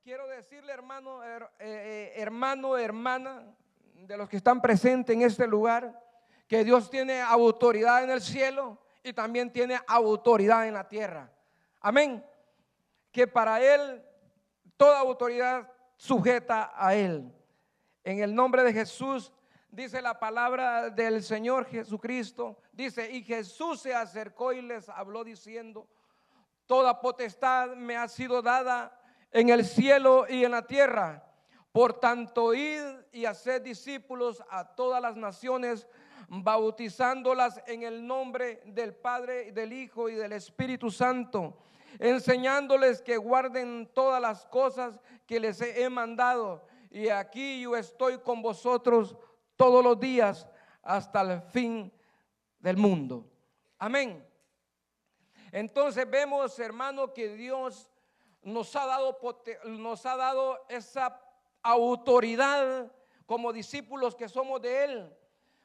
quiero decirle, hermano, hermana, de los que están presentes en este lugar, que Dios tiene autoridad en el cielo y también tiene autoridad en la tierra. Amén. Que para Él toda autoridad sujeta a Él. En el nombre de Jesús, dice la palabra del Señor Jesucristo, dice: y Jesús se acercó y les habló diciendo: toda potestad me ha sido dada en el cielo y en la tierra. Por tanto, id y haced discípulos a todas las naciones, bautizándolas en el nombre del Padre, del Hijo y del Espíritu Santo, enseñándoles que guarden todas las cosas que les he mandado. Y aquí yo estoy con vosotros todos los días hasta el fin del mundo. Amén. Entonces vemos, hermano, que Dios nos ha dado esa autoridad como discípulos que somos de Él.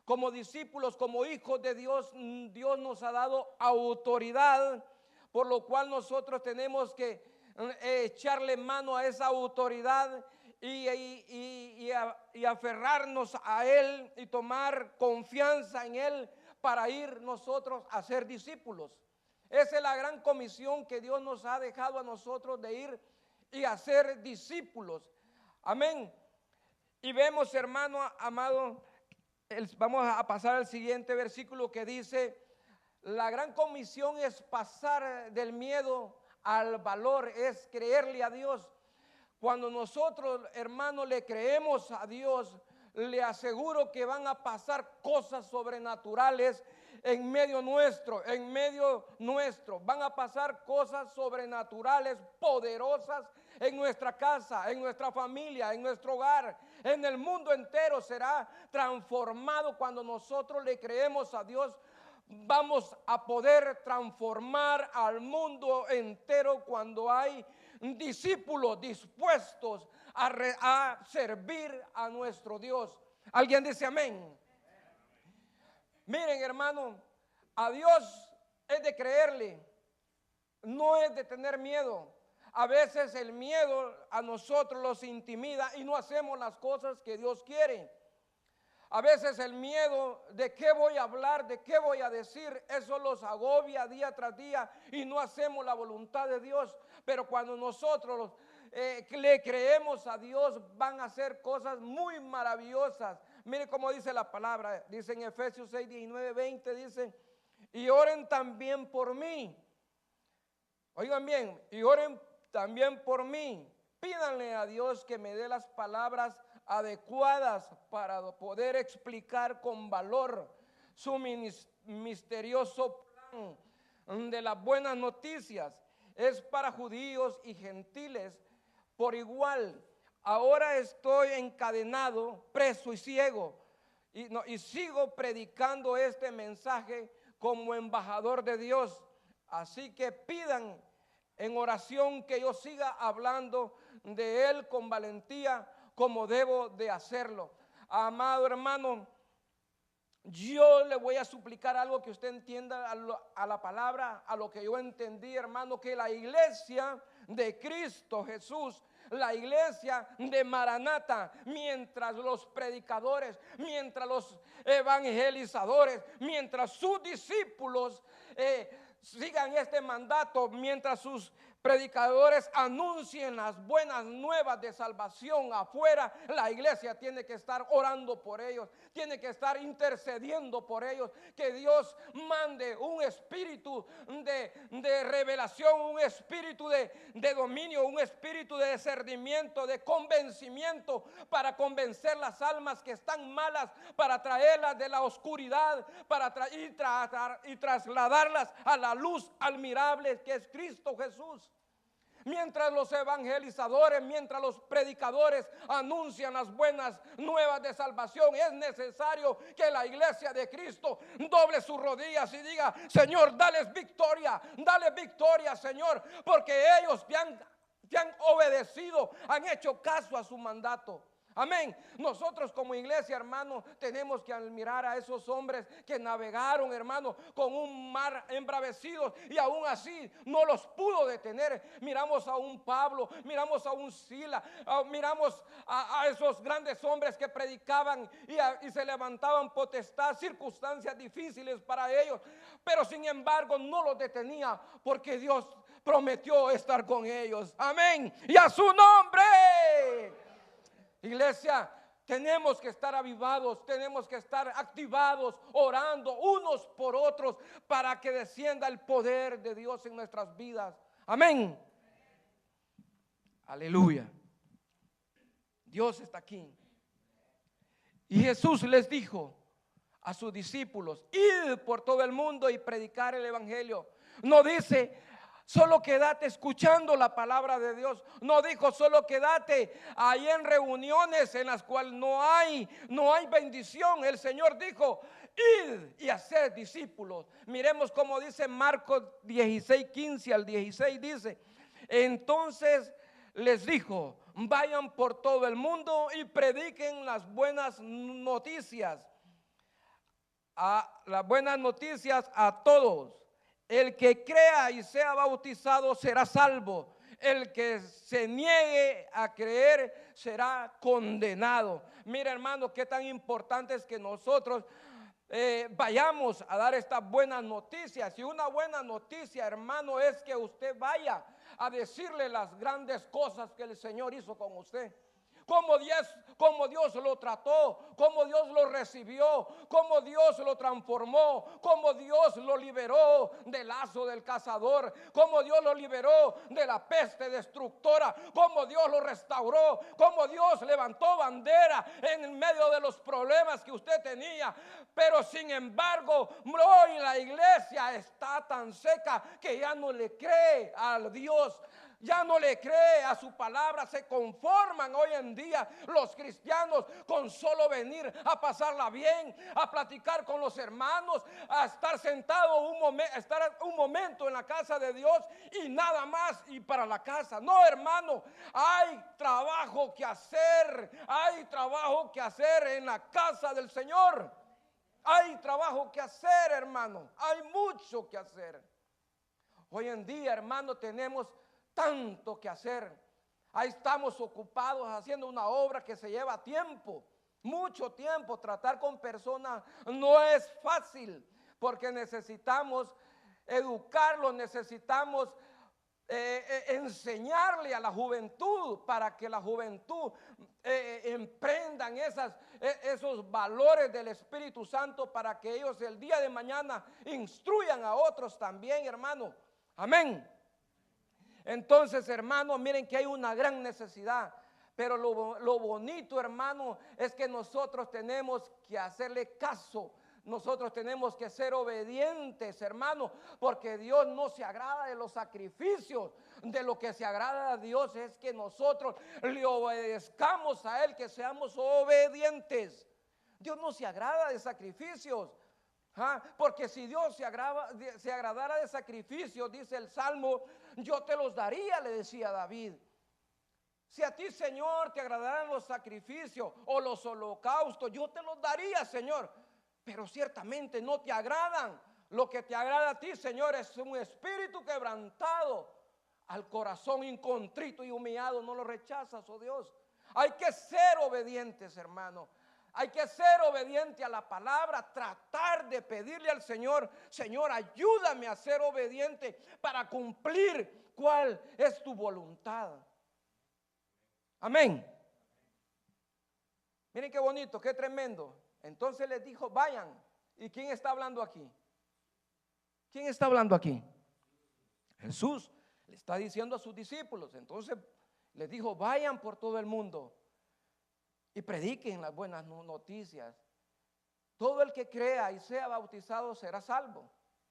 Como discípulos, como hijos de Dios, Dios nos ha dado autoridad, por lo cual nosotros tenemos que echarle mano a esa autoridad y aferrarnos a Él y tomar confianza en Él para ir nosotros a ser discípulos. Esa es la gran comisión que Dios nos ha dejado a nosotros, de ir y hacer discípulos. Amén. Y vemos, hermano amado, vamos a pasar al siguiente versículo que dice: la gran comisión es pasar del miedo al valor, es creerle a Dios. Cuando nosotros, hermano, le creemos a Dios, le aseguro que van a pasar cosas sobrenaturales en medio nuestro, van a pasar cosas sobrenaturales, poderosas en nuestra casa, en nuestra familia, en nuestro hogar, en el mundo entero será transformado. Cuando nosotros le creemos a Dios, vamos a poder transformar al mundo entero cuando hay discípulos dispuestos a servir a nuestro Dios. ¿Alguien dice amén? Miren, hermano, a Dios es de creerle, no es de tener miedo. A veces el miedo a nosotros los intimida y no hacemos las cosas que Dios quiere. A veces el miedo de qué voy a hablar, de qué voy a decir, eso los agobia día tras día y no hacemos la voluntad de Dios. Pero cuando nosotros le creemos a Dios, van a hacer cosas muy maravillosas. Mire cómo dice la palabra, dice en Efesios 6, 19, 20, dice: y oren también por mí. Oigan bien, y oren también por mí. Pídanle a Dios que me dé las palabras adecuadas para poder explicar con valor su misterioso plan de las buenas noticias. Es para judíos y gentiles por igual. Ahora estoy encadenado, preso y ciego, y sigo predicando este mensaje como embajador de Dios. Así que pidan en oración que yo siga hablando de Él con valentía, como debo de hacerlo. Amado hermano, yo le voy a suplicar algo que usted entienda a la palabra, a lo que yo entendí, hermano, que la iglesia de Cristo Jesús, la iglesia de Maranata, mientras los predicadores, mientras los evangelizadores, mientras sus discípulos sigan este mandato, mientras sus predicadores anuncien las buenas nuevas de salvación afuera, la iglesia tiene que estar orando por ellos, tiene que estar intercediendo por ellos, que Dios mande un espíritu de revelación, un espíritu de dominio, un espíritu de discernimiento, de convencimiento, para convencer las almas que están malas, para traerlas de la oscuridad, y trasladarlas a la luz admirable que es Cristo Jesús. Mientras los evangelizadores, mientras los predicadores anuncian las buenas nuevas de salvación, es necesario que la iglesia de Cristo doble sus rodillas y diga: Señor, dale victoria, Señor, porque ellos te han obedecido, han hecho caso a su mandato. Amén. Nosotros como iglesia, hermano, tenemos que admirar a esos hombres que navegaron, hermano, con un mar embravecido y aún así no los pudo detener. Miramos a un Pablo, miramos a un Sila, miramos a esos grandes hombres que predicaban y se levantaban potestad, circunstancias difíciles para ellos, pero sin embargo no los detenía porque Dios prometió estar con ellos. Amén. Y a su nombre. Iglesia, tenemos que estar avivados, tenemos que estar activados, orando unos por otros para que descienda el poder de Dios en nuestras vidas. Amén. Aleluya. Dios está aquí. Y Jesús les dijo a sus discípulos: id por todo el mundo y predicar el evangelio. No dice: solo quédate escuchando la palabra de Dios. No dijo: solo quédate ahí en reuniones en las cuales no hay bendición. El Señor dijo: id y haced discípulos. Miremos cómo dice Marcos 16, 15 al 16. Dice: entonces les dijo: vayan por todo el mundo y prediquen las buenas noticias. Las buenas noticias a todos. El que crea y sea bautizado será salvo. El que se niegue a creer será condenado. Mira, hermano, qué tan importante es que nosotros vayamos a dar estas buenas noticias. Y una buena noticia, hermano, es que usted vaya a decirle las grandes cosas que el Señor hizo con usted. Cómo Dios lo trató, cómo Dios lo recibió, cómo Dios lo transformó, cómo Dios lo liberó del lazo del cazador, cómo Dios lo liberó de la peste destructora, cómo Dios lo restauró, cómo Dios levantó bandera en medio de los problemas que usted tenía. Pero sin embargo, hoy la iglesia está tan seca que ya no le cree al Dios, ya no le cree a su palabra. Se conforman hoy en día los cristianos con solo venir a pasarla bien, a platicar con los hermanos, a estar sentado estar un momento en la casa de Dios y nada más, y para la casa. No, hermano, hay trabajo que hacer, hay trabajo que hacer en la casa del Señor. Hay trabajo que hacer, hermano, hay mucho que hacer. Hoy en día, hermano, tenemos tanto que hacer. Ahí estamos ocupados haciendo una obra que se lleva tiempo, mucho tiempo. Tratar con personas no es fácil, porque necesitamos educarlos, necesitamos enseñarle a la juventud para que la juventud emprendan esos valores del Espíritu Santo, para que ellos el día de mañana instruyan a otros también, hermano. Amén. Entonces, hermano, miren que hay una gran necesidad, pero lo bonito, hermano, es que nosotros tenemos que hacerle caso. Nosotros tenemos que ser obedientes, hermano, porque Dios no se agrada de los sacrificios. De lo que se agrada a Dios es que nosotros le obedezcamos a Él, que seamos obedientes. Dios no se agrada de sacrificios. Porque si Dios se agradara de sacrificios, dice el Salmo, yo te los daría, le decía David. Si a ti, Señor, te agradaran los sacrificios o los holocaustos, yo te los daría, Señor. Pero ciertamente no te agradan. Lo que te agrada a ti, Señor, es un espíritu quebrantado. Al corazón incontrito y humillado no lo rechazas, oh Dios. Hay que ser obedientes, hermano. Hay que ser obediente a la palabra, tratar de pedirle al Señor: Señor, ayúdame a ser obediente para cumplir cuál es tu voluntad. Amén. Miren qué bonito, qué tremendo. Entonces les dijo: vayan. ¿Y quién está hablando aquí? ¿Quién está hablando aquí? Jesús le está diciendo a sus discípulos. Entonces les dijo: vayan por todo el mundo y prediquen las buenas noticias. Todo el que crea y sea bautizado será salvo.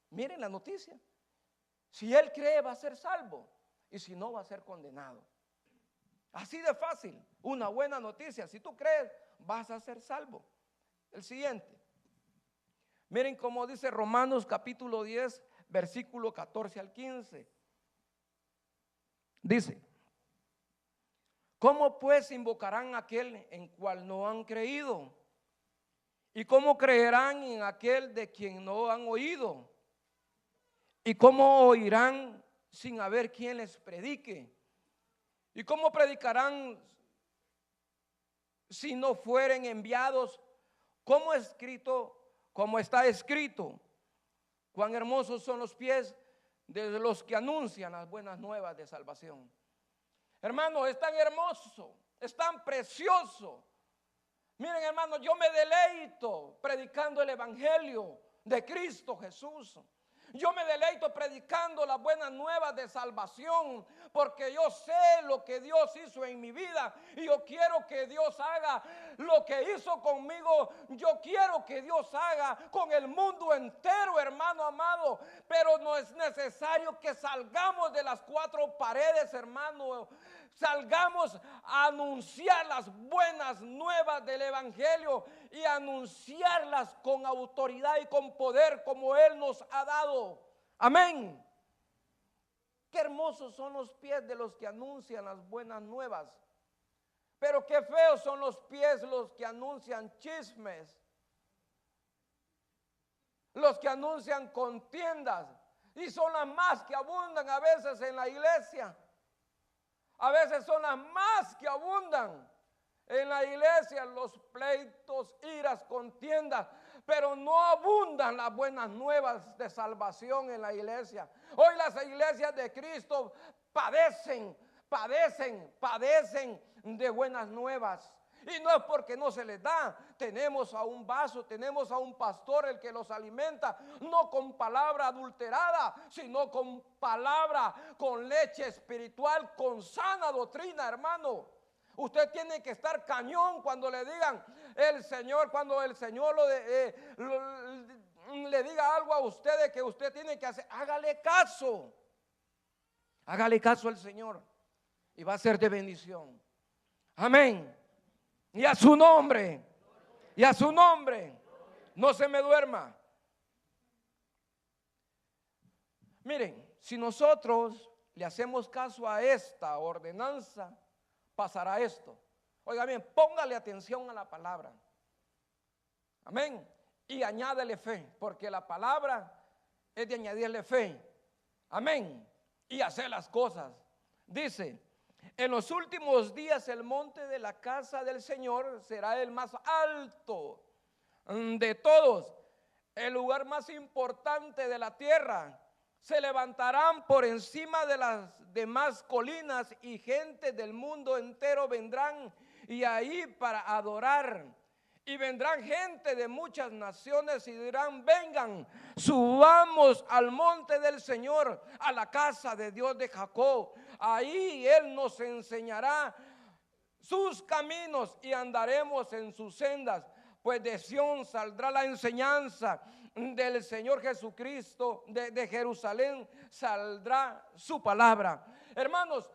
Miren la noticia. Si él cree, va a ser salvo, y si no, va a ser condenado. Así de fácil. Una buena noticia: si tú crees, vas a ser salvo. El siguiente. Miren cómo dice Romanos capítulo 10, versículo 14 al 15. Dice: ¿Cómo pues invocarán a aquel en cual no han creído? ¿Y cómo creerán en aquel de quien no han oído? ¿Y cómo oirán sin haber quien les predique? ¿Y cómo predicarán si no fueren enviados? Como está escrito, cuán hermosos son los pies de los que anuncian las buenas nuevas de salvación. Hermano, es tan hermoso, es tan precioso. Miren, hermano, yo me deleito predicando el evangelio de Cristo Jesús. Yo me deleito predicando las buenas nuevas de salvación, porque yo sé lo que Dios hizo en mi vida y yo quiero que Dios haga lo que hizo conmigo. Yo quiero que Dios haga con el mundo entero, hermano amado. Pero no es necesario que salgamos de las cuatro paredes, hermano. Salgamos a anunciar las buenas nuevas del evangelio y anunciarlas con autoridad y con poder como Él nos ha dado. Amén. Qué hermosos son los pies de los que anuncian las buenas nuevas, pero qué feos son los pies los que anuncian chismes, los que anuncian contiendas, y son las más que abundan a veces en la iglesia. A veces son las más que abundan en la iglesia, los pleitos, iras, contiendas, pero no abundan las buenas nuevas de salvación en la iglesia. Hoy las iglesias de Cristo padecen de buenas nuevas. Y no es porque no se les da. Tenemos a un vaso, tenemos a un pastor el que los alimenta, no con palabra adulterada, sino con palabra, con leche espiritual, con sana doctrina, hermano. Usted tiene que estar cañón cuando le digan el Señor, cuando el Señor le diga algo a usted de que usted tiene que hacer. Hágale caso al Señor y va a ser de bendición. Amén. Y a su nombre, no se me duerma. Miren, si nosotros le hacemos caso a esta ordenanza, pasará esto. Oiga bien, póngale atención a la palabra. Amén. Y añádele fe, porque la palabra es de añadirle fe. Amén. Y hacer las cosas. Dice: en los últimos días el monte de la casa del Señor será el más alto de todos, el lugar más importante de la tierra. Se levantarán por encima de las demás colinas y gente del mundo entero vendrán y ahí para adorar. Y vendrán gente de muchas naciones y dirán: vengan, subamos al monte del Señor, a la casa de Dios de Jacob. Ahí Él nos enseñará sus caminos y andaremos en sus sendas. Pues de Sión saldrá la enseñanza del Señor Jesucristo, de Jerusalén saldrá su palabra. Hermanos,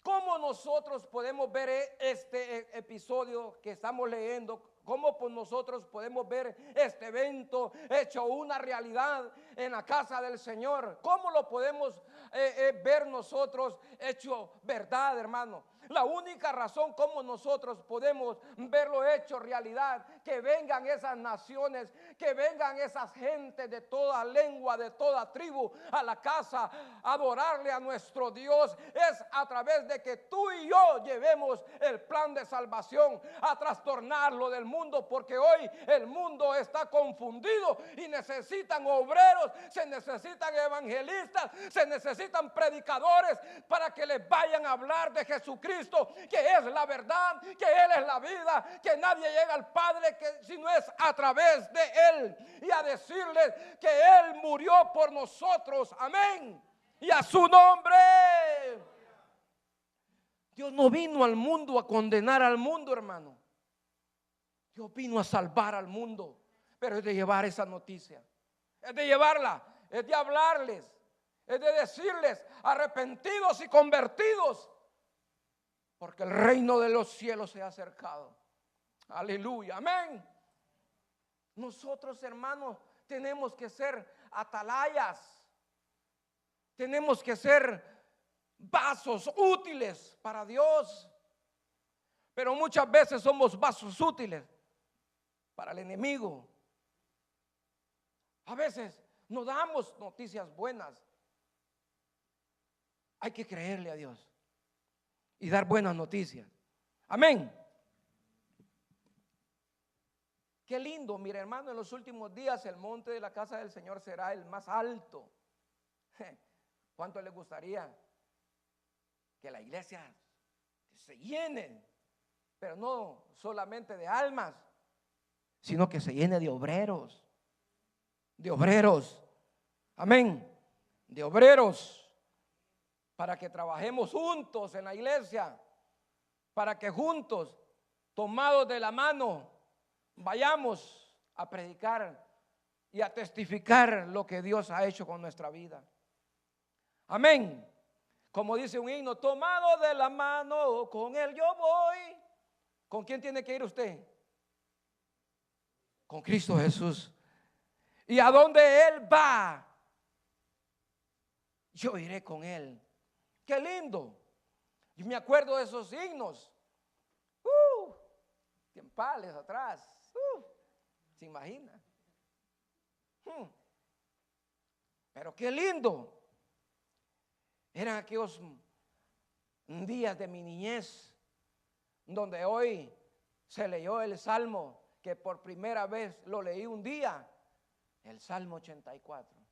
¿cómo nosotros podemos ver este episodio que estamos leyendo? ¿Cómo nosotros podemos ver este evento hecho una realidad en la casa del Señor? ¿Cómo lo podemos ver nosotros hecho verdad, hermano? La única razón como nosotros podemos verlo hecho realidad, que vengan esas naciones, que vengan esas gentes de toda lengua, de toda tribu a la casa a adorarle a nuestro Dios, es a través de que tú y yo llevemos el plan de salvación a trastornarlo del mundo, porque hoy el mundo está confundido y necesitan obreros, se necesitan evangelistas, se necesitan predicadores para que les vayan a hablar de Jesucristo, que es la verdad, que Él es la vida, que nadie llega al Padre si no es a través de Él, y a decirles que Él murió por nosotros. Amén. Y a su nombre. Dios no vino al mundo a condenar al mundo, hermano. Dios vino a salvar al mundo, pero es de llevar esa noticia, es de llevarla, es de hablarles, es de decirles: arrepentidos y convertidos, porque el reino de los cielos se ha acercado. Aleluya, amén. Nosotros, hermanos, tenemos que ser atalayas, tenemos que ser vasos útiles para Dios. Pero muchas veces somos vasos útiles para el enemigo. A veces no damos noticias buenas. Hay que creerle a Dios y dar buenas noticias. Amén. Qué lindo, mire hermano, en los últimos días el monte de la casa del Señor será el más alto. ¿Cuánto les gustaría que la iglesia se llene? Pero no solamente de almas, sino que se llene de obreros. De obreros. Amén. De obreros. Para que trabajemos juntos en la iglesia. Para que juntos, tomados de la mano, vayamos a predicar y a testificar lo que Dios ha hecho con nuestra vida. Amén. Como dice un himno, tomado de la mano, con él yo voy. ¿Con quién tiene que ir usted? Con Cristo Jesús. Y a donde él va, yo iré con él. Qué lindo. Yo me acuerdo de esos himnos. Tiempales atrás. ¿Se imagina? Pero qué lindo. Eran aquellos días de mi niñez, donde hoy se leyó el Salmo, que por primera vez lo leí un día, el Salmo 84.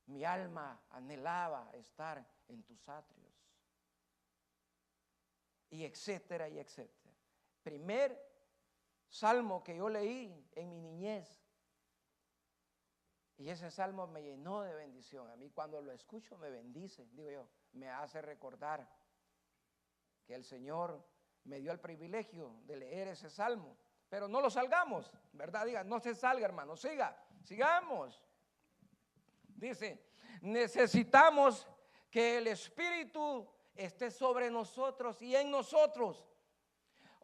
Mi alma anhelaba estar en tus atrios. Y etcétera, y etcétera. Primer salmo que yo leí en mi niñez. Y ese salmo me llenó de bendición. A mí cuando lo escucho me bendice, digo yo, me hace recordar que el Señor me dio el privilegio de leer ese salmo. Pero no lo salgamos, ¿verdad? Diga, no se salga, hermano, sigamos. Dice, necesitamos que el Espíritu esté sobre nosotros y en nosotros.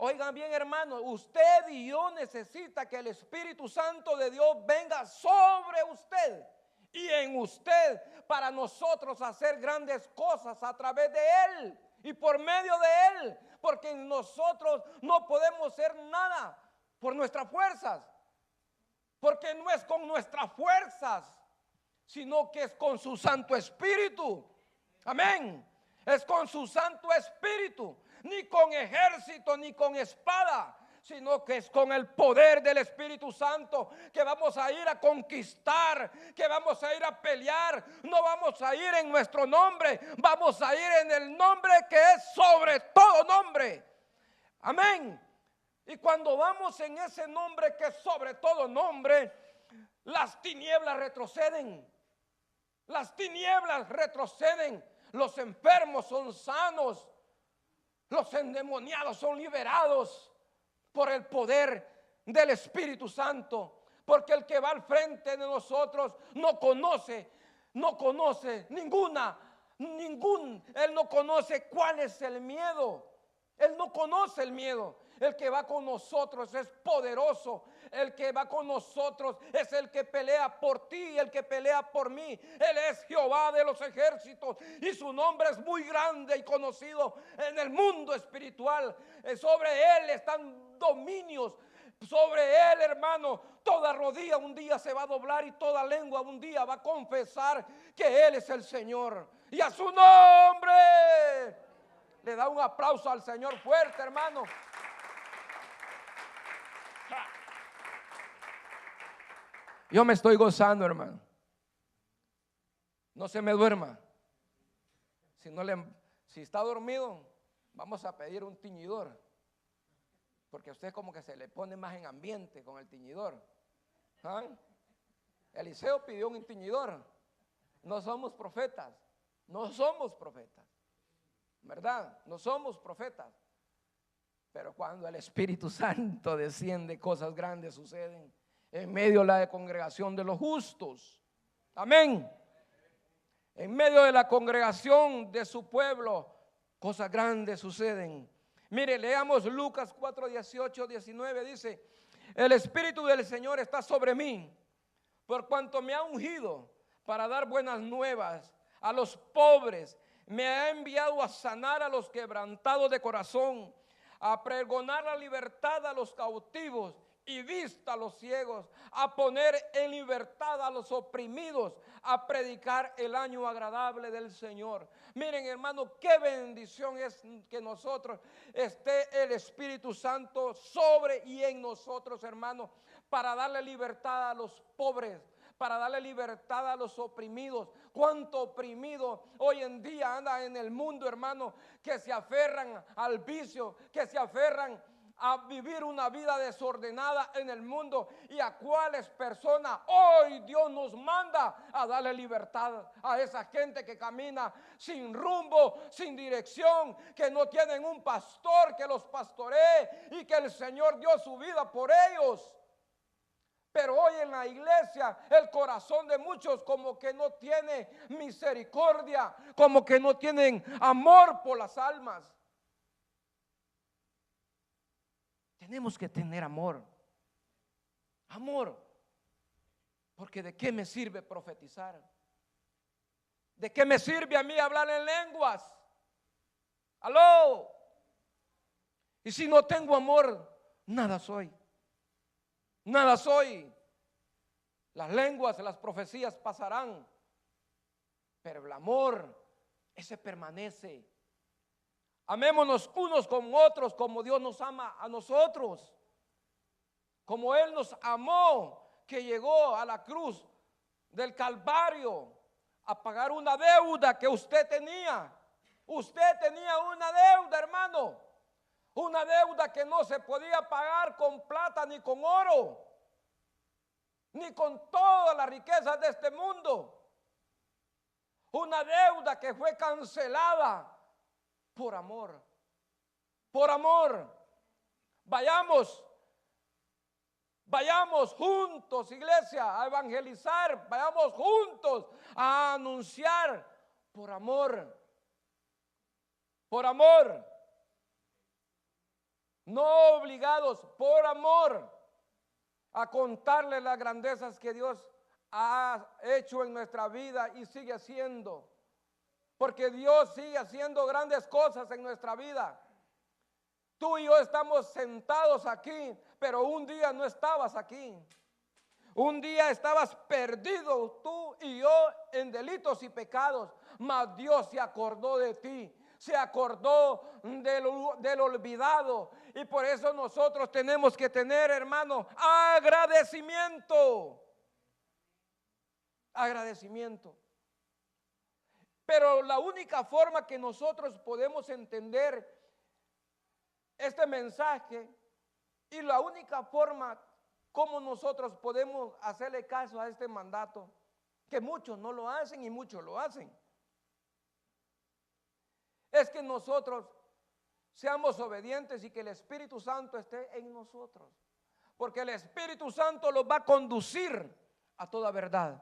Oigan bien, hermano, usted y yo necesita que el Espíritu Santo de Dios venga sobre usted y en usted para nosotros hacer grandes cosas a través de Él y por medio de Él, porque nosotros no podemos hacer nada por nuestras fuerzas, porque no es con nuestras fuerzas, sino que es con su Santo Espíritu. Amén. Es con su Santo Espíritu. Ni con ejército, ni con espada, sino que es con el poder del Espíritu Santo que vamos a ir a conquistar, que vamos a ir a pelear. No vamos a ir en nuestro nombre, vamos a ir en el nombre que es sobre todo nombre. Amén. Y cuando vamos en ese nombre que es sobre todo nombre, las tinieblas retroceden. Las tinieblas retroceden. Los enfermos son sanos. Los endemoniados son liberados por el poder del Espíritu Santo. Porque el que va al frente de nosotros no conoce él no conoce cuál es el miedo. Él no conoce el miedo. El que va con nosotros es poderoso. El que va con nosotros es el que pelea por ti, el que pelea por mí. Él es Jehová de los ejércitos y su nombre es muy grande y conocido en el mundo espiritual. Sobre él están dominios. Sobre él, hermano, toda rodilla un día se va a doblar y toda lengua un día va a confesar que él es el Señor. Y a su nombre le da un aplauso al Señor fuerte, hermano. Yo me estoy gozando, hermano. No se me duerma. Si está dormido, vamos a pedir un tiñidor. Porque a usted como que se le pone más en ambiente con el tiñidor. ¿Ah? Eliseo pidió un tiñidor. No somos profetas. No somos profetas. ¿Verdad? No somos profetas. Pero cuando el Espíritu Santo desciende, cosas grandes suceden en medio de la congregación de los justos. Amén. En medio de la congregación de su pueblo, cosas grandes suceden. Mire, leamos Lucas 4, 18, 19. Dice, el Espíritu del Señor está sobre mí, por cuanto me ha ungido para dar buenas nuevas a los pobres. me ha enviado a sanar a los quebrantados de corazón, a pregonar la libertad a los cautivos y vista a los ciegos, a poner en libertad a los oprimidos, a predicar el año agradable del Señor. Miren, hermano, qué bendición es que nosotros esté el Espíritu Santo sobre y en nosotros, hermano, para darle libertad a los pobres, para darle libertad a los oprimidos. Cuánto oprimido hoy en día anda en el mundo, hermano, que se aferran al vicio, que se aferran a vivir una vida desordenada en el mundo, y a cuáles personas hoy Dios nos manda a darle libertad a esa gente que camina sin rumbo, sin dirección, que no tienen un pastor que los pastoree y que el Señor dio su vida por ellos. Pero hoy en la iglesia el corazón de muchos como que no tiene misericordia, como que no tienen amor por las almas. Tenemos que tener amor. Amor. Porque ¿de qué me sirve profetizar? ¿De qué me sirve a mí hablar en lenguas? ¿Aló? Y si no tengo amor, nada soy. Nada soy. Las lenguas, las profecías pasarán, pero el amor, ese permanece. Amémonos unos con otros como Dios nos ama a nosotros, como Él nos amó, que llegó a la cruz del Calvario a pagar una deuda que usted tenía. Usted tenía una deuda, hermano. Una deuda que no se podía pagar con plata ni con oro, ni con todas las riquezas de este mundo. Una deuda que fue cancelada por amor. Por amor. Vayamos juntos, iglesia, a evangelizar. Vayamos juntos a anunciar por amor. Por amor. No obligados, por amor, a contarle las grandezas que Dios ha hecho en nuestra vida y sigue haciendo. Porque Dios sigue haciendo grandes cosas en nuestra vida. Tú y yo estamos sentados aquí, pero un día no estabas aquí. Un día estabas perdido tú y yo en delitos y pecados, mas Dios se acordó de ti. Se acordó del olvidado, y por eso nosotros tenemos que tener, hermano, agradecimiento. Agradecimiento. Pero la única forma que nosotros podemos entender este mensaje, y la única forma como nosotros podemos hacerle caso a este mandato, que muchos no lo hacen y muchos lo hacen, es que nosotros seamos obedientes y que el Espíritu Santo esté en nosotros. Porque el Espíritu Santo los va a conducir a toda verdad.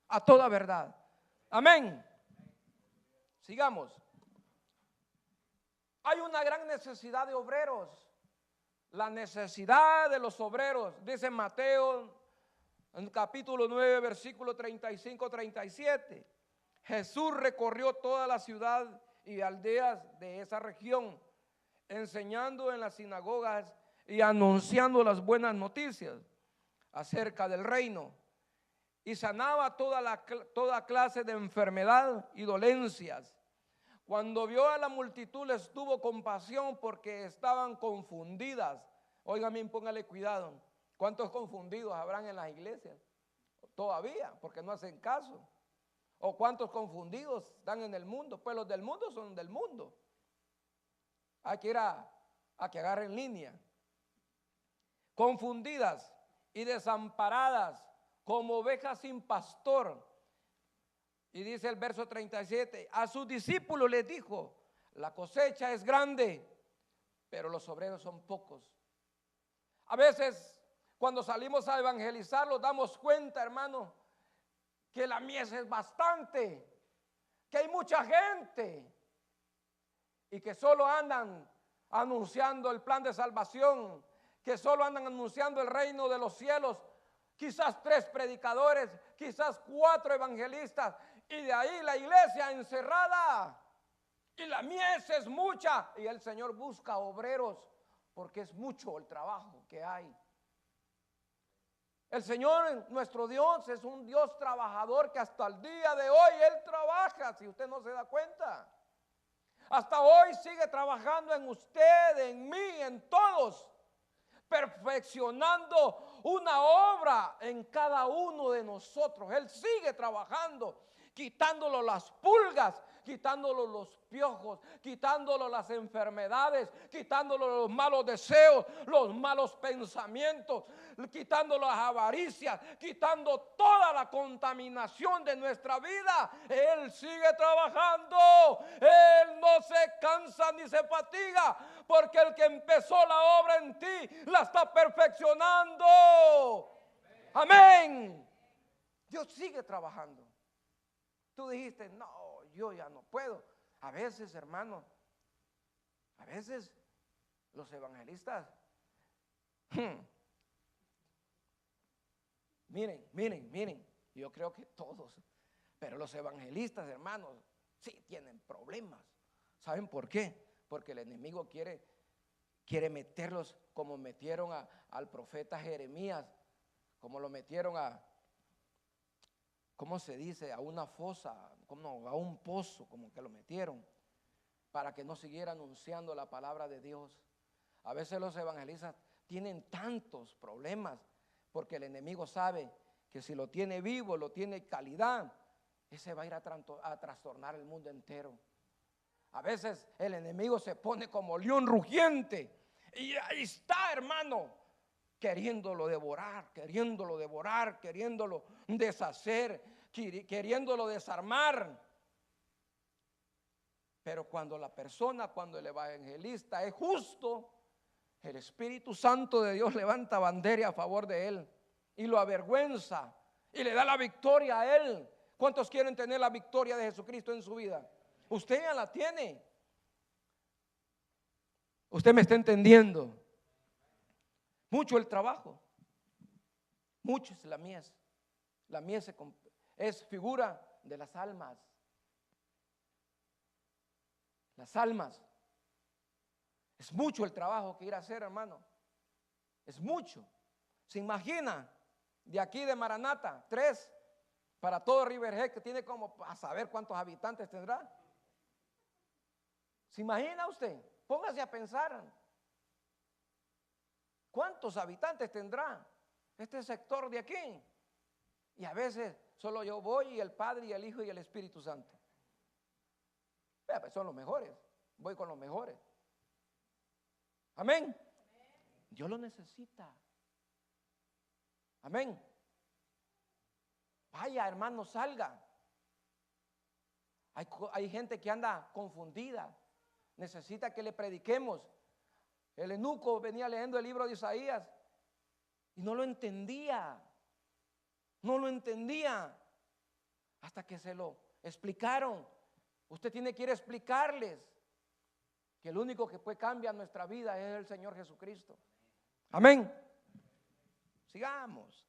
A toda verdad. Amén. Sigamos. Hay una gran necesidad de obreros. La necesidad de los obreros. Dice Mateo en capítulo 9, versículo 35-37. Jesús recorrió toda la ciudad y aldeas de esa región, enseñando en las sinagogas y anunciando las buenas noticias acerca del reino, y sanaba toda clase de enfermedad y dolencias. Cuando vio a la multitud, les tuvo compasión porque estaban confundidas. Óigame, póngale cuidado. ¿Cuántos confundidos habrán en las iglesias? Todavía, porque no hacen caso. ¿O cuántos confundidos están en el mundo? Pues los del mundo son del mundo. Hay que ir a que agarren línea. Confundidas y desamparadas como ovejas sin pastor. Y dice el verso 37, a sus discípulos les dijo, la cosecha es grande, pero los obreros son pocos. A veces cuando salimos a evangelizar nos damos cuenta, hermano, que la mies es bastante, que hay mucha gente y que solo andan anunciando el plan de salvación, que solo andan anunciando el reino de los cielos, quizás 3 predicadores, quizás 4 evangelistas, y de ahí la iglesia encerrada. y la mies es mucha, y el Señor busca obreros porque es mucho el trabajo que hay. El Señor, nuestro Dios, es un Dios trabajador que hasta el día de hoy Él trabaja, si usted no se da cuenta. Hasta hoy sigue trabajando en usted, en mí, en todos, perfeccionando una obra en cada uno de nosotros. Él sigue trabajando, quitándolo las pulgas, quitándolo los piojos, quitándolo las enfermedades, quitándolo los malos deseos, los malos pensamientos, quitando las avaricias, quitando toda la contaminación de nuestra vida. Él sigue trabajando, Él no se cansa ni se fatiga, porque el que empezó la obra en ti la está perfeccionando. Amén. Dios sigue trabajando. Tú dijiste, no, yo ya no puedo. A veces, hermano, a veces los evangelistas, miren, yo creo que todos, pero los evangelistas, hermanos, sí tienen problemas. ¿Saben por qué? Porque el enemigo quiere meterlos como metieron al profeta Jeremías, como lo metieron a, ¿cómo se dice? A una fosa, como a un pozo, como que lo metieron, para que no siguiera anunciando la palabra de Dios. A veces los evangelistas tienen tantos problemas, porque el enemigo sabe que si lo tiene vivo, lo tiene calidad, ese va a ir a trastornar el mundo entero. A veces el enemigo se pone como león rugiente, y ahí está, hermano, queriéndolo devorar, queriéndolo deshacer, queriéndolo desarmar. Pero cuando el evangelista es justo, el Espíritu Santo de Dios levanta bandera a favor de él y lo avergüenza y le da la victoria a él. ¿Cuántos quieren tener la victoria de Jesucristo en su vida? Usted ya la tiene. Usted me está entendiendo. Mucho el trabajo, mucho es la mies. La mies es figura de las almas. Las almas. Es mucho el trabajo que ir a hacer, hermano. Es mucho. ¿Se imagina de aquí de Maranata, 3 para todo Riverhead, que tiene como a saber cuántos habitantes tendrá? ¿Se imagina usted? Póngase a pensar. ¿Cuántos habitantes tendrá este sector de aquí? Y a veces solo yo voy, y el Padre y el Hijo y el Espíritu Santo. Pues son los mejores. Voy con los mejores. Amén. Dios lo necesita. Amén. Vaya, hermano, salga. Hay gente que anda confundida. Necesita que le prediquemos. El eunuco venía leyendo el libro de Isaías y no lo entendía. No lo entendía hasta que se lo explicaron. Usted tiene que ir a explicarles que el único que puede cambiar nuestra vida es el Señor Jesucristo. Amén. Sigamos.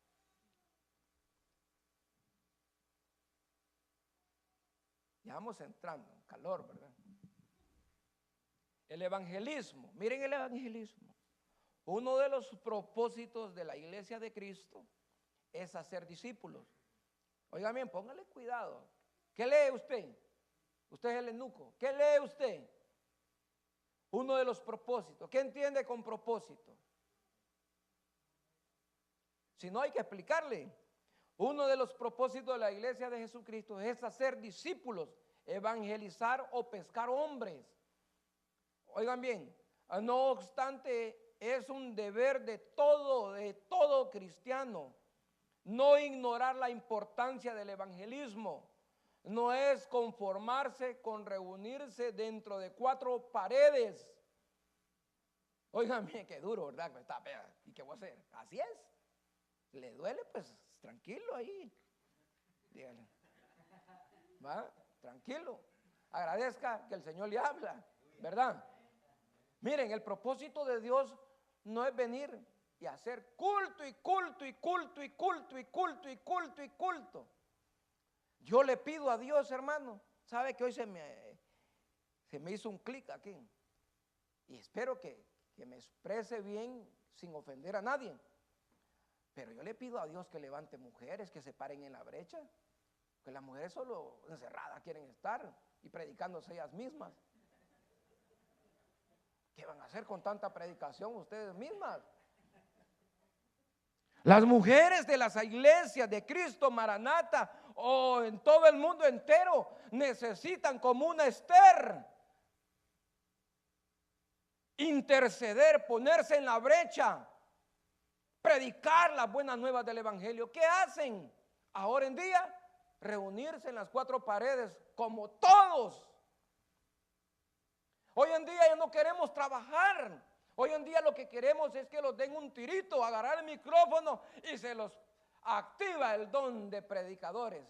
Ya vamos entrando en calor, ¿verdad? El evangelismo. Miren el evangelismo. Uno de los propósitos de la iglesia de Cristo es hacer discípulos. Oiga bien, póngale cuidado. ¿Qué lee usted? Usted es el eunuco. ¿Qué lee usted? Uno de los propósitos. ¿Qué entiende con propósito? Si no, hay que explicarle. Uno de los propósitos de la iglesia de Jesucristo es hacer discípulos, evangelizar o pescar hombres. Oigan bien, no obstante, es un deber de todo cristiano no ignorar la importancia del evangelismo. No es conformarse con reunirse dentro de 4 paredes. Oigan bien, qué duro, ¿verdad? ¿Y qué voy a hacer? Así es. ¿Le duele? Pues tranquilo ahí. Dígale. ¿Va? Tranquilo. Agradezca que el Señor le habla, ¿verdad? Miren, el propósito de Dios no es venir y hacer culto y culto y culto y culto y culto y culto y culto. Yo le pido a Dios, hermano, sabe que hoy se se me hizo un clic aquí. Y espero que me exprese bien sin ofender a nadie. Pero yo le pido a Dios que levante mujeres que se paren en la brecha. Que las mujeres solo encerradas quieren estar y predicándose ellas mismas. ¿Qué van a hacer con tanta predicación ustedes mismas? Las mujeres de las iglesias de Cristo Maranata o en todo el mundo entero necesitan como una Esther interceder, ponerse en la brecha, predicar las buenas nuevas del evangelio. ¿Qué hacen ahora en día? Reunirse en las cuatro paredes como todos. Hoy en día ya no queremos trabajar. Hoy en día lo que queremos es que los den un tirito, agarrar el micrófono y se los activa el don de predicadores.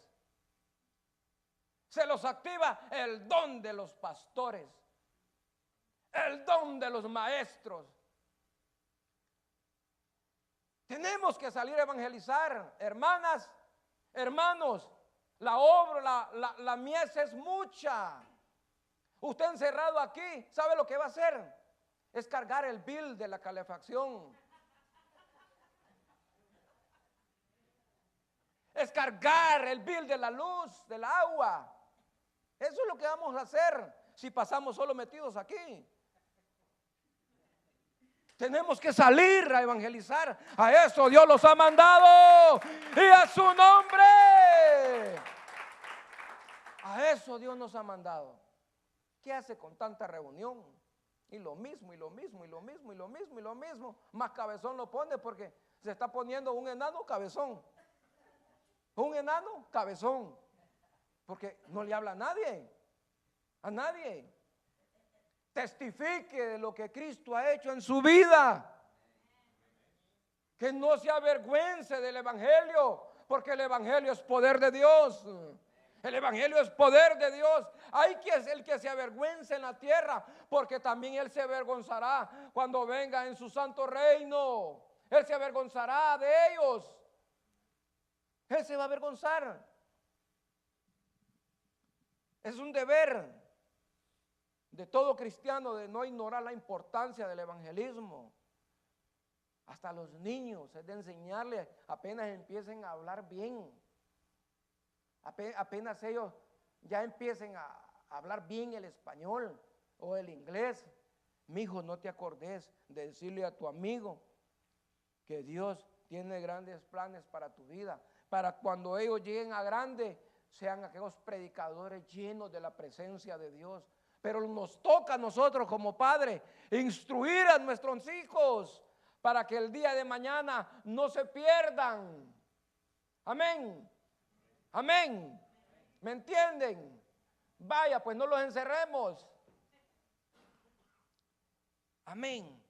Se los activa el don de los pastores, el don de los maestros. Tenemos que salir a evangelizar, hermanas, hermanos. La obra, la mies es mucha. Usted encerrado aquí, ¿sabe lo que va a hacer? Es cargar el bill de la calefacción. Es cargar el bill de la luz, del agua. Eso es lo que vamos a hacer si pasamos solo metidos aquí. Tenemos que salir a evangelizar. A eso Dios los ha mandado. Y a su nombre. A eso Dios nos ha mandado. ¿Qué hace con tanta reunión? Y lo mismo, y lo mismo, y lo mismo, y lo mismo, y lo mismo. Más cabezón lo pone porque se está poniendo un enano cabezón. Un enano cabezón. Porque no le habla a nadie. A nadie. Testifique de lo que Cristo ha hecho en su vida. Que no se avergüence del evangelio, porque el evangelio es poder de Dios. El evangelio es poder de Dios. Hay que es el que se avergüence en la tierra, porque también Él se avergonzará cuando venga en su santo reino. Él se avergonzará de ellos. Él se va a avergonzar. Es un deber de todo cristiano de no ignorar la importancia del evangelismo. Hasta los niños es de enseñarles apenas empiecen a hablar bien. Apenas ellos ya empiecen a hablar bien el español o el inglés. Mi hijo, no te acordes de decirle a tu amigo que Dios tiene grandes planes para tu vida, para cuando ellos lleguen a grande sean aquellos predicadores llenos de la presencia de Dios. Pero nos toca a nosotros como padres instruir a nuestros hijos para que el día de mañana no se pierdan. Amén. Amén. ¿Me entienden? Vaya, pues no los encerremos. Amén.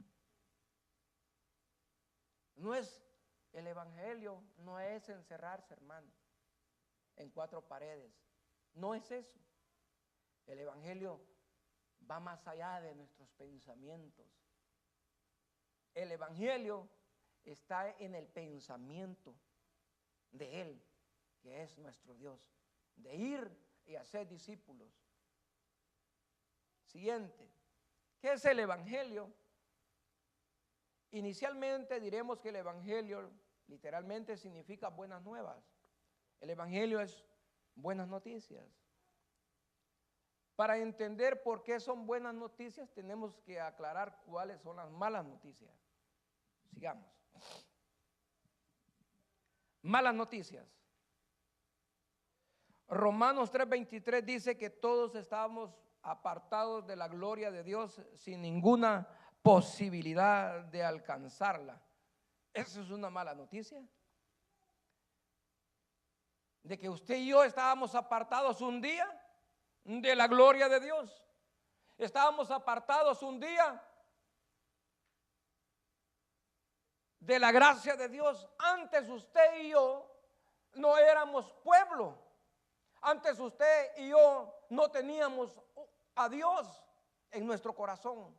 No es el evangelio, no es encerrarse, hermano, en cuatro paredes. No es eso. El evangelio va más allá de nuestros pensamientos. El evangelio está en el pensamiento de Él, que es nuestro Dios, de ir y hacer discípulos. Siguiente, ¿qué es el evangelio? Inicialmente diremos que el evangelio literalmente significa buenas nuevas. El evangelio es buenas noticias. Para entender por qué son buenas noticias, tenemos que aclarar cuáles son las malas noticias. Sigamos. Malas noticias. Romanos 3:23 dice que todos estábamos apartados de la gloria de Dios sin ninguna posibilidad de alcanzarla. ¿Eso es una mala noticia? De que usted y yo estábamos apartados un día de la gloria de Dios. Estábamos apartados un día de la gracia de Dios. Antes usted y yo no éramos pueblo. Antes usted y yo no teníamos a Dios en nuestro corazón.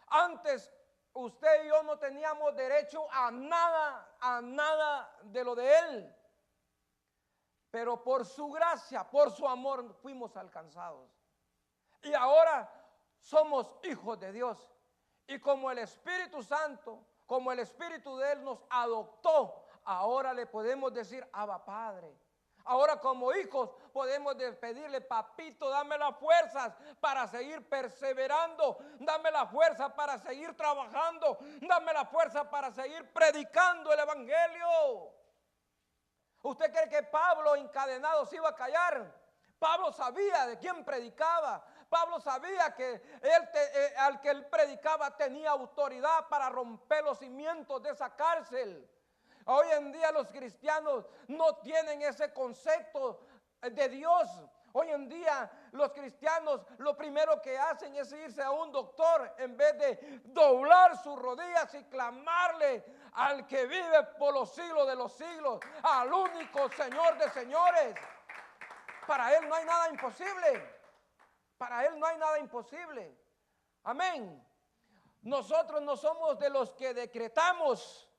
Antes usted y yo no teníamos derecho a nada de lo de Él. Pero por su gracia, por su amor fuimos alcanzados. Y ahora somos hijos de Dios. Y como el Espíritu Santo, como el Espíritu de Él nos adoptó, ahora le podemos decir, Abba Padre. Ahora como hijos podemos pedirle, papito, dame las fuerzas para seguir perseverando, dame la fuerza para seguir trabajando, dame la fuerza para seguir predicando el Evangelio. ¿Usted cree que Pablo encadenado se iba a callar? Pablo sabía de quién predicaba. Pablo sabía que al que él predicaba tenía autoridad para romper los cimientos de esa cárcel. Hoy en día los cristianos no tienen ese concepto de Dios. Hoy en día los cristianos lo primero que hacen es irse a un doctor en vez de doblar sus rodillas y clamarle al que vive por los siglos de los siglos, al único Señor de señores. Para Él no hay nada imposible. Para Él no hay nada imposible. Amén. Nosotros no somos de los que decretamos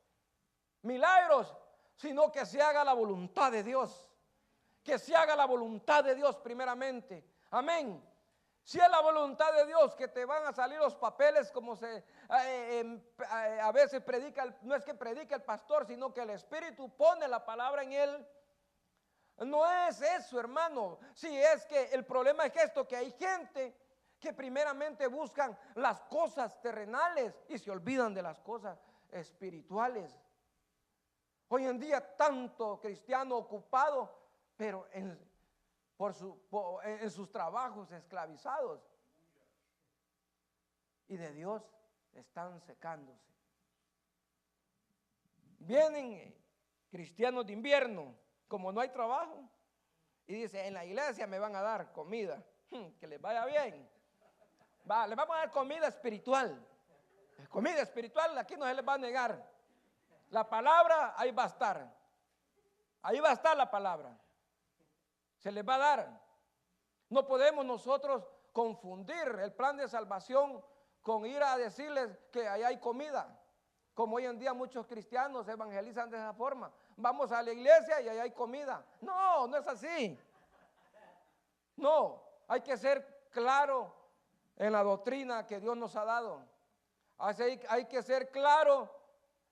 milagros, sino que se haga la voluntad de Dios. Que se haga la voluntad de Dios primeramente. Amén. Si es la voluntad de Dios que te van a salir los papeles como a veces predica, no es que predica el pastor, sino que el Espíritu pone la palabra en él. No es eso, hermano. Si es que el problema es esto, que hay gente que primeramente buscan las cosas terrenales y se olvidan de las cosas espirituales. Hoy en día tanto cristiano ocupado, pero en sus trabajos esclavizados. Y de Dios están secándose. Vienen cristianos de invierno, como no hay trabajo, y dice, en la iglesia me van a dar comida, que les vaya bien. Les vamos a dar comida espiritual. Comida espiritual aquí no se les va a negar. La palabra ahí va a estar. Ahí va a estar la palabra. Se les va a dar. No podemos nosotros confundir el plan de salvación con ir a decirles que ahí hay comida. Como hoy en día muchos cristianos evangelizan de esa forma. Vamos a la iglesia y ahí hay comida. No, no es así. No, hay que ser claro en la doctrina que Dios nos ha dado. Hay que ser claro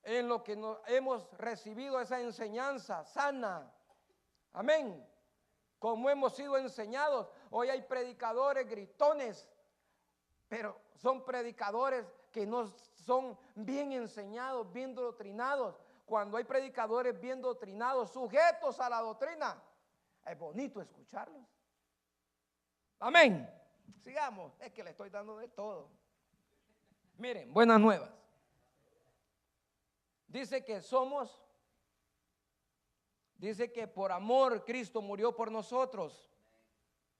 en lo que hemos recibido, esa enseñanza sana. Amén. Como hemos sido enseñados. Hoy hay predicadores gritones, pero son predicadores que no son bien enseñados, bien doctrinados. Cuando hay predicadores bien doctrinados, sujetos a la doctrina, es bonito escucharlos. Amén. Sigamos, es que le estoy dando de todo. Miren, buenas nuevas. Dice que por amor Cristo murió por nosotros.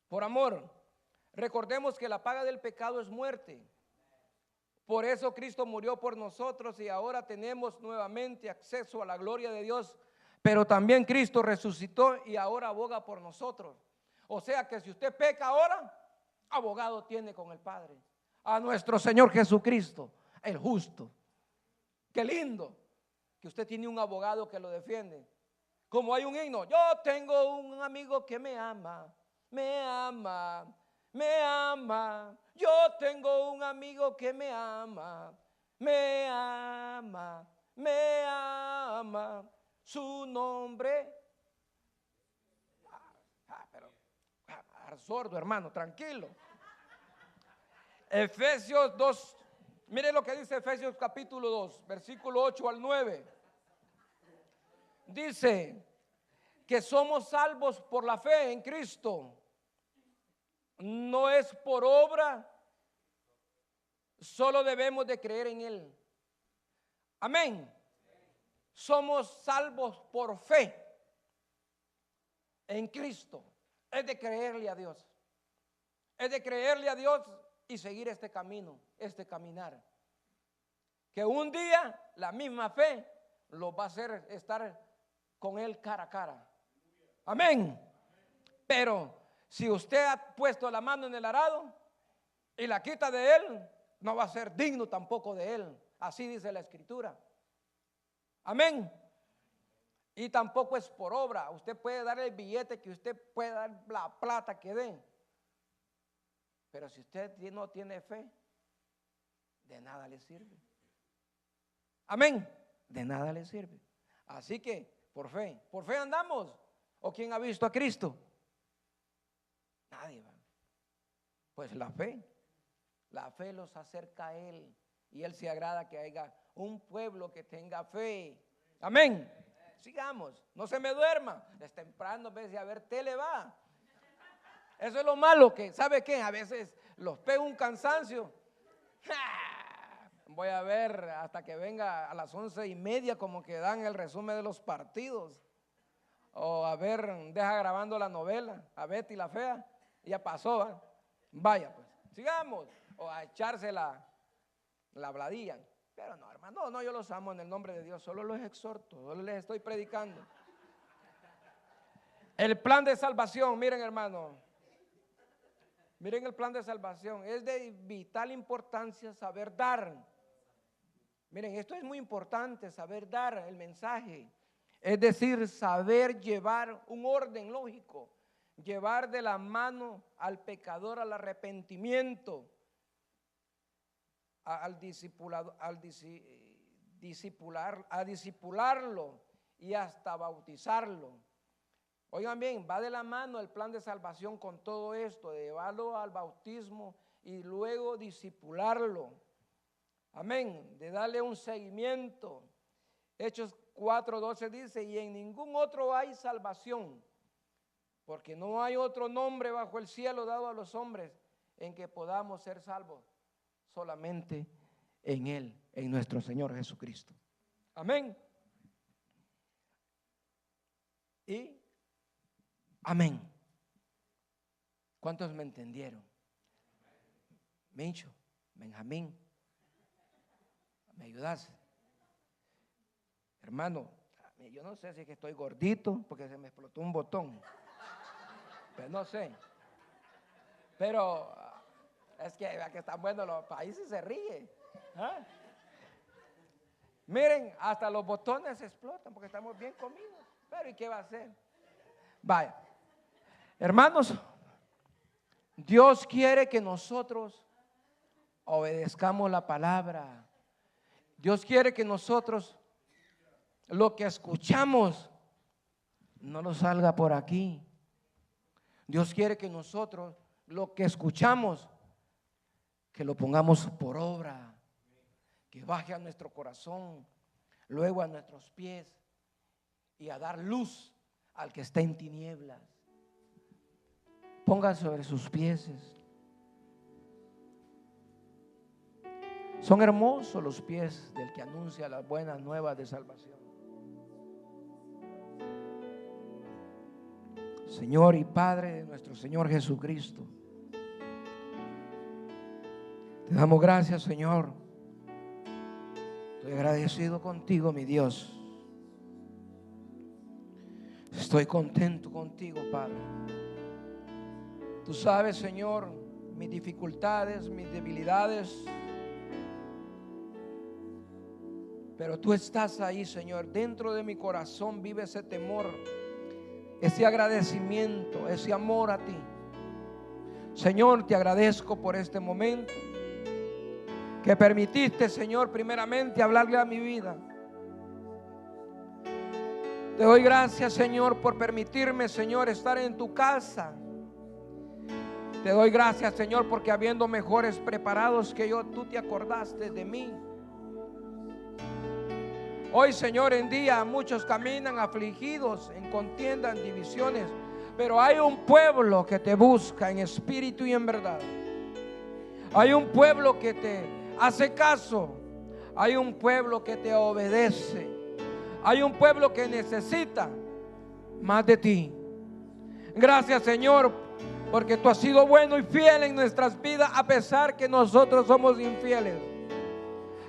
Por amor. Recordemos que la paga del pecado es muerte. Por eso Cristo murió por nosotros y ahora tenemos nuevamente acceso a la gloria de Dios. Pero también Cristo resucitó y ahora aboga por nosotros. O sea que si usted peca ahora, abogado tiene con el Padre. A nuestro Señor Jesucristo, el justo. Qué lindo que usted tiene un abogado que lo defiende. Como hay un himno, yo tengo un amigo que me ama, me ama, me ama. Yo tengo un amigo que me ama, me ama, me ama. Su nombre. Pero sordo, hermano, tranquilo. Efesios 2, mire lo que dice Efesios capítulo 2, versículo 8 al 9. Dice que somos salvos por la fe en Cristo. No es por obra, solo debemos de creer en Él. Amén. Somos salvos por fe en Cristo. Es de creerle a Dios. Es de creerle a Dios y seguir este camino, este caminar. Que un día la misma fe lo va a hacer estar con Él cara a cara. Amén. Pero si usted ha puesto la mano en el arado y la quita de Él, no va a ser digno tampoco de Él. Así dice la Escritura. Amén. Y tampoco es por obra. Usted puede dar el billete que usted pueda dar, la plata que dé. Pero si usted no tiene fe, de nada le sirve. Amén. De nada le sirve. Así que por fe andamos. ¿O quién ha visto a Cristo? Nadie. Pues la fe los acerca a Él. Y Él se agrada que haya un pueblo que tenga fe. Amén. Sigamos, no se me duerma. Es temprano, en vez de a ver tele va. Eso es lo malo, que ¿sabe qué? A veces los pega un cansancio. Voy a ver hasta que venga a las 11:30 como que dan el resumen de los partidos. O a ver, deja grabando la novela, a Betty la Fea, y ya pasó, ¿eh? Vaya pues, sigamos. O a echarse la habladilla. Pero no, hermano, no, yo los amo en el nombre de Dios, solo los exhorto, solo les estoy predicando. El plan de salvación, miren hermano, miren el plan de salvación, es de vital importancia saber dar. Miren, esto es muy importante, saber dar el mensaje, es decir, saber llevar un orden lógico, llevar de la mano al pecador al arrepentimiento, a disipularlo y hasta bautizarlo. Oigan bien, va de la mano el plan de salvación con todo esto, de llevarlo al bautismo y luego disipularlo. Amén, de darle un seguimiento. Hechos 4:12 dice, y en ningún otro hay salvación, porque no hay otro nombre bajo el cielo dado a los hombres en que podamos ser salvos, solamente en Él, en nuestro Señor Jesucristo. Amén. Y amén. ¿Cuántos me entendieron? Mincho, Benjamín, ¿me ayudas? Hermano, yo no sé si es que estoy gordito porque se me explotó un botón, pero no sé. Pero es que están buenos los países, se ríe. ¿Ah? Miren, hasta los botones explotan porque estamos bien comidos. Pero ¿y qué va a hacer? Vaya, hermanos, Dios quiere que nosotros obedezcamos la palabra. Dios quiere que nosotros lo que escuchamos no nos salga por aquí. Dios quiere que nosotros lo que escuchamos, que lo pongamos por obra, que baje a nuestro corazón, luego a nuestros pies y a dar luz al que está en tinieblas. Ponga sobre sus pies. Son hermosos los pies del que anuncia las buenas nuevas de salvación. Señor y Padre de nuestro Señor Jesucristo, te damos gracias, Señor. Estoy agradecido contigo, mi Dios. Estoy contento contigo, Padre. Tú sabes, Señor, mis dificultades, mis debilidades, pero tú estás ahí, Señor. Dentro de mi corazón vive ese temor, ese agradecimiento, ese amor a ti. Señor, te agradezco por este momento que permitiste, Señor, primeramente hablarle a mi vida. Te doy gracias, Señor, por permitirme, Señor, estar en tu casa. Te doy gracias, Señor, porque habiendo mejores preparados que yo, tú te acordaste de mí. Hoy, Señor, en día muchos caminan afligidos, en contienda, en divisiones, pero hay un pueblo que te busca en espíritu y en verdad. Hay un pueblo que te hace caso. Hay un pueblo que te obedece. Hay un pueblo que necesita más de ti. Gracias, Señor, porque tú has sido bueno y fiel en nuestras vidas, a pesar que nosotros somos infieles.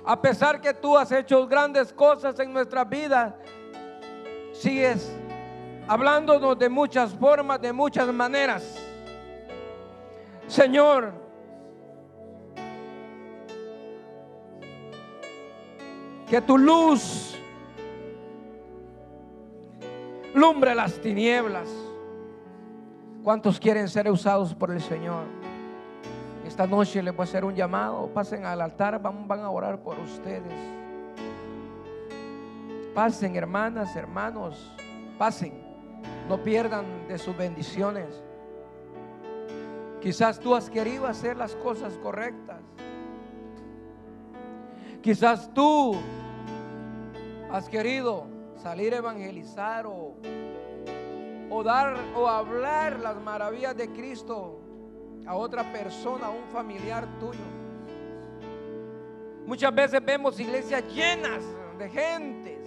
A pesar que tú has hecho grandes cosas en nuestras vidas, sigues hablándonos de muchas formas, de muchas maneras. Señor, que tu luz lumbre las tinieblas. ¿Cuántos quieren ser usados por el Señor? Esta noche les voy a hacer un llamado. Pasen al altar, van a orar por ustedes. Pasen, hermanas, hermanos, pasen. No pierdan de sus bendiciones. Quizás tú has querido hacer las cosas correctas. Quizás tú has querido salir a evangelizar o dar o hablar las maravillas de Cristo a otra persona, a un familiar tuyo. Muchas veces vemos iglesias llenas de gentes.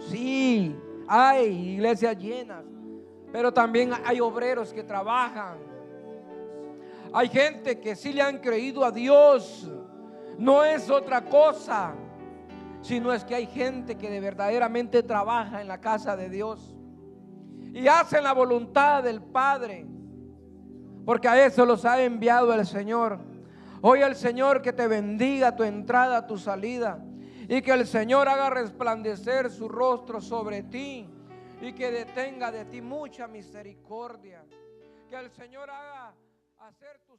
Sí, hay iglesias llenas, pero también hay obreros que trabajan. Hay gente que sí le han creído a Dios. No es otra cosa, sino es que hay gente que verdaderamente trabaja en la casa de Dios y hacen la voluntad del Padre, porque a eso los ha enviado el Señor. Hoy el Señor que te bendiga tu entrada, tu salida, y que el Señor haga resplandecer su rostro sobre ti y que detenga de ti mucha misericordia. Que el Señor haga hacer tu